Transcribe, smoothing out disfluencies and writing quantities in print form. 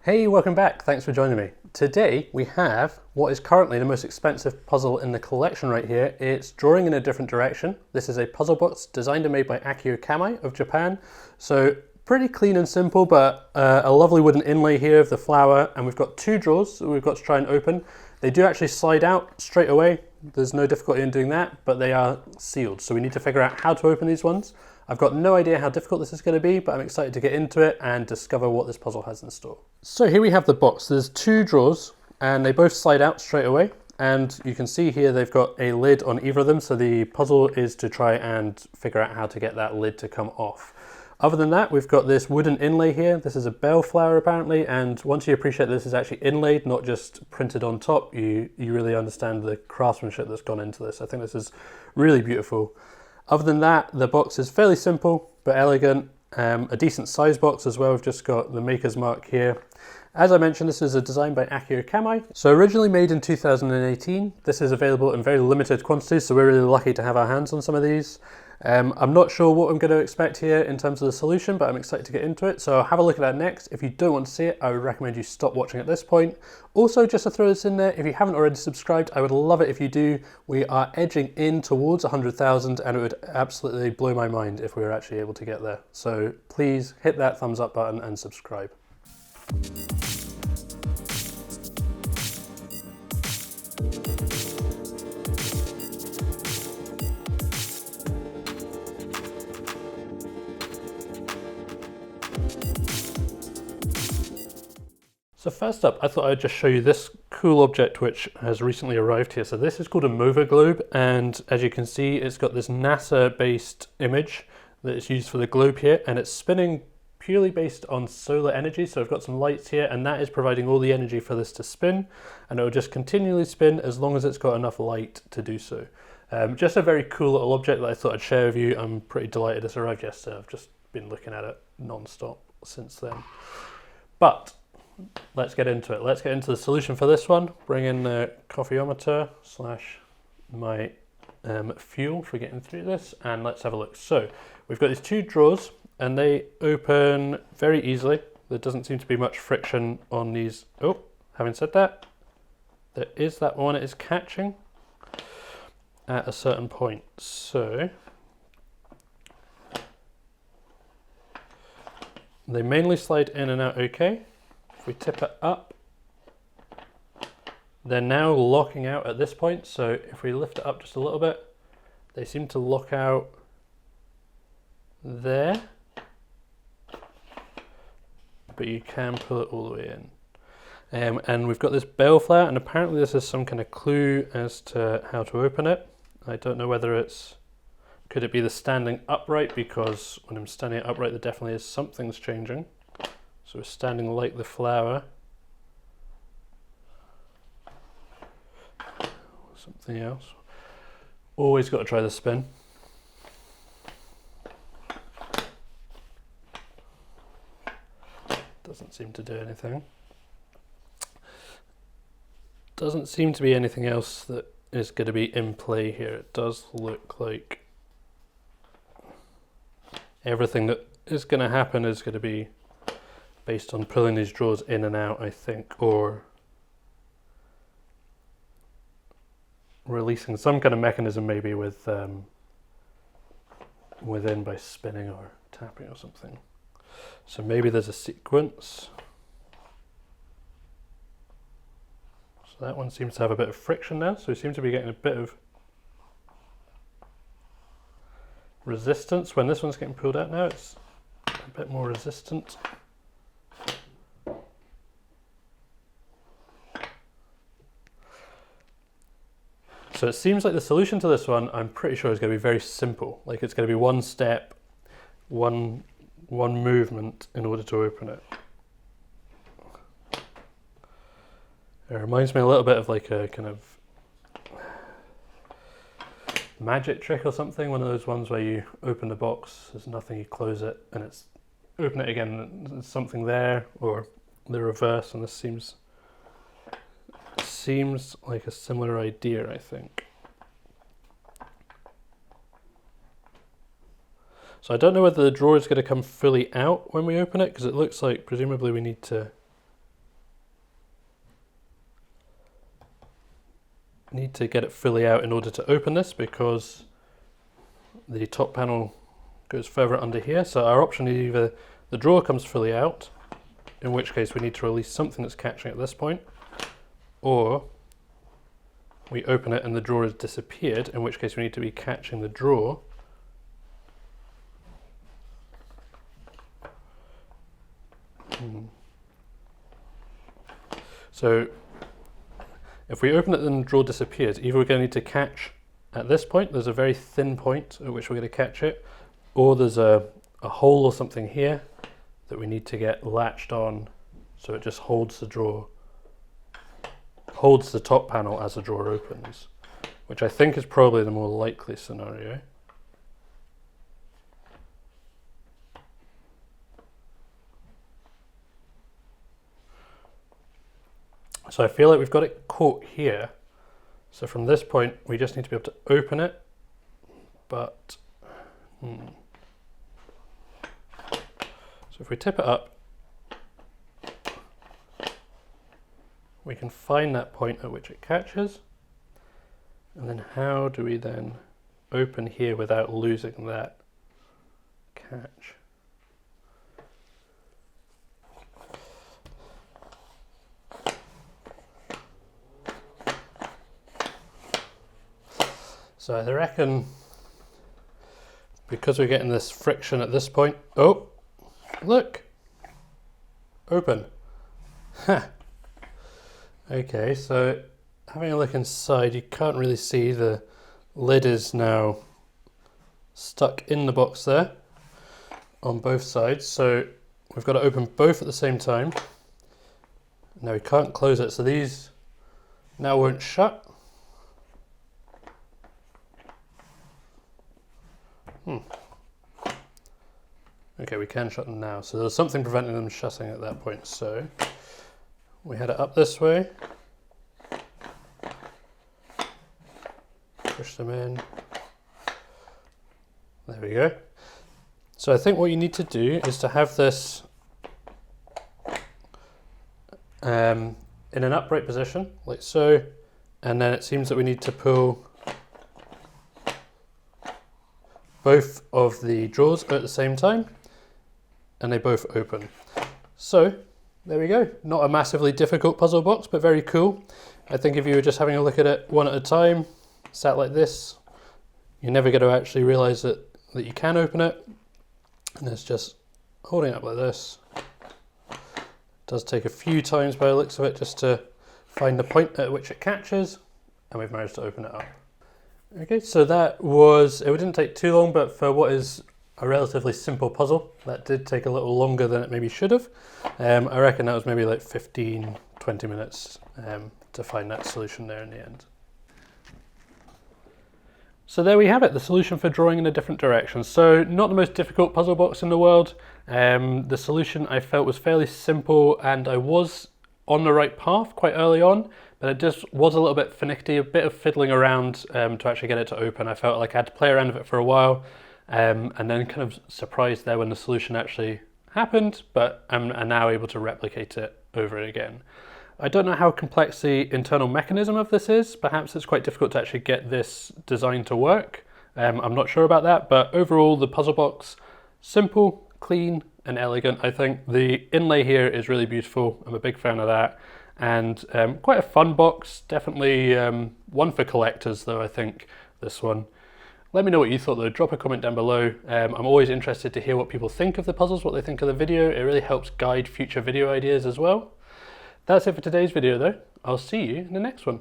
Hey, welcome back. Thanks for joining me. Today we have what is currently the most expensive puzzle in the collection right here. It's drawing in a different direction. This is a puzzle box designed and made by Akio Kamei of Japan. So pretty clean and simple, but a lovely wooden inlay here of the flower. And we've got two drawers that we've got to try and open. They do actually slide out straight away. There's no difficulty in doing that, but they are sealed. So we need to figure out how to open these ones. I've got no idea how difficult this is going to be, but I'm excited to get into it and discover what this puzzle has in store. So here we have the box. There's two drawers and they both slide out straight away. And you can see here they've got a lid on either of them. So the puzzle is to try and figure out how to get that lid to come off. Other than that, we've got this wooden inlay here. This is a bellflower apparently. And once you appreciate this is actually inlaid, not just printed on top, you really understand the craftsmanship that's gone into this. I think this is really beautiful. Other than that, the box is fairly simple but elegant. A decent size box as well. We've just got the maker's mark here. As I mentioned, this is a design by Akio Kamei. So originally made in 2018, this is available in very limited quantities, so we're really lucky to have our hands on some of these. I'm not sure what I'm going to expect here in terms of the solution, but I'm excited to get into it. So have a look at that next. If you don't want to see it, I would recommend you stop watching at this point. Also, just to throw this in there, if you haven't already subscribed, I would love it if you do. We are edging in towards 100,000 and it would absolutely blow my mind if we were actually able to get there. So please hit that thumbs up button and subscribe. So first up, I thought I'd just show you this cool object which has recently arrived here. So this is called a MOVA globe, and as you can see, it's got this NASA-based image that is used for the globe here, and it's spinning purely based on solar energy. So I've got some lights here, and that is providing all the energy for this to spin, and it will just continually spin as long as it's got enough light to do so. Just a very cool little object that I thought I'd share with you. I'm pretty delighted this arrived yesterday. I've just been looking at it non-stop since then. But let's get into it. Let's get into the solution for this one. Bring in the coffeeometer slash my fuel for getting through this, and let's have a look. So we've got these two drawers and they open very easily. There doesn't seem to be much friction on these. Oh, having said that, there is that one. It is catching at a certain point. So they mainly slide in and out okay. If we tip it up, they're now locking out at this point. So if we lift it up just a little bit, they seem to lock out there, but you can pull it all the way in. And we've got this bellflower, and apparently this is some kind of clue as to how to open it. I don't know whether it's, could it be the standing upright, because when I'm standing upright there definitely is something's changing. So we're standing like the flower. Something else. Always got to try the spin. Doesn't seem to do anything. Doesn't seem to be anything else that is going to be in play here. It does look like everything that is going to happen is going to be based on pulling these drawers in and out, I think, or releasing some kind of mechanism maybe with within by spinning or tapping or something. So maybe there's a sequence. So that one seems to have a bit of friction now, so we seem to be getting a bit of resistance. When this one's getting pulled out now, it's a bit more resistant. So it seems like the solution to this one, I'm pretty sure, is going to be very simple. Like it's going to be one step, one movement in order to open it. It reminds me a little bit of like a kind of magic trick or something. One of those ones where you open the box, there's nothing, you close it, and it's open it again, there's something there, or the reverse, and this seems like a similar idea, I think. So I don't know whether the drawer is going to come fully out when we open it, because it looks like presumably we need to need to get it fully out in order to open this because the top panel goes further under here. So our option is either the drawer comes fully out, in which case we need to release something that's catching at this point, or we open it and the drawer has disappeared, in which case we need to be catching the drawer. So if we open it and the drawer disappears, either we're going to need to catch at this point, there's a very thin point at which we're going to catch it, or there's a hole or something here that we need to get latched on so it just holds the drawer, holds the top panel as the drawer opens, which I think is probably the more likely scenario. So I feel like we've got it caught here. So from this point, we just need to be able to open it, but so if we tip it up, we can find that point at which it catches. And then how do we then open here without losing that catch? So I reckon because we're getting this friction at this point, oh, look, open. Ha. Okay, so having a look inside, you can't really see the lid is now stuck in the box there on both sides. So we've got to open both at the same time. Now we can't close it, so these now won't shut. Okay, we can shut them now. So there's something preventing them shutting at that point. So we head it up this way, push them in. There we go. So I think what you need to do is to have this in an upright position, like so, and then it seems that we need to pull both of the drawers at the same time, and they both open. So there we go. Not a massively difficult puzzle box, but very cool. I think if you were just having a look at it one at a time, sat like this, you're never going to actually realize that you can open it. And it's just holding it up like this. It does take a few times by the looks of it just to find the point at which it catches, and we've managed to open it up. Okay, so that was, it didn't take too long, but for what is a relatively simple puzzle, that did take a little longer than it maybe should have. I reckon that was maybe like 15, 20 minutes to find that solution there in the end. So there we have it, the solution for drawing in a different direction. So not the most difficult puzzle box in the world. The solution I felt was fairly simple, and I was on the right path quite early on, but it just was a little bit finicky, a bit of fiddling around to actually get it to open. I felt like I had to play around with it for a while, and then kind of surprised there when the solution actually happened, but I'm now able to replicate it over and again. I don't know how complex the internal mechanism of this is. Perhaps it's quite difficult to actually get this design to work. I'm not sure about that, but overall the puzzle box, simple, clean and elegant. I think the inlay here is really beautiful. I'm a big fan of that. And quite a fun box, definitely one for collectors though, I think, this one. Let me know what you thought though, drop a comment down below. I'm always interested to hear what people think of the puzzles, what they think of the video. It really helps guide future video ideas as well. That's it for today's video though. I'll see you in the next one.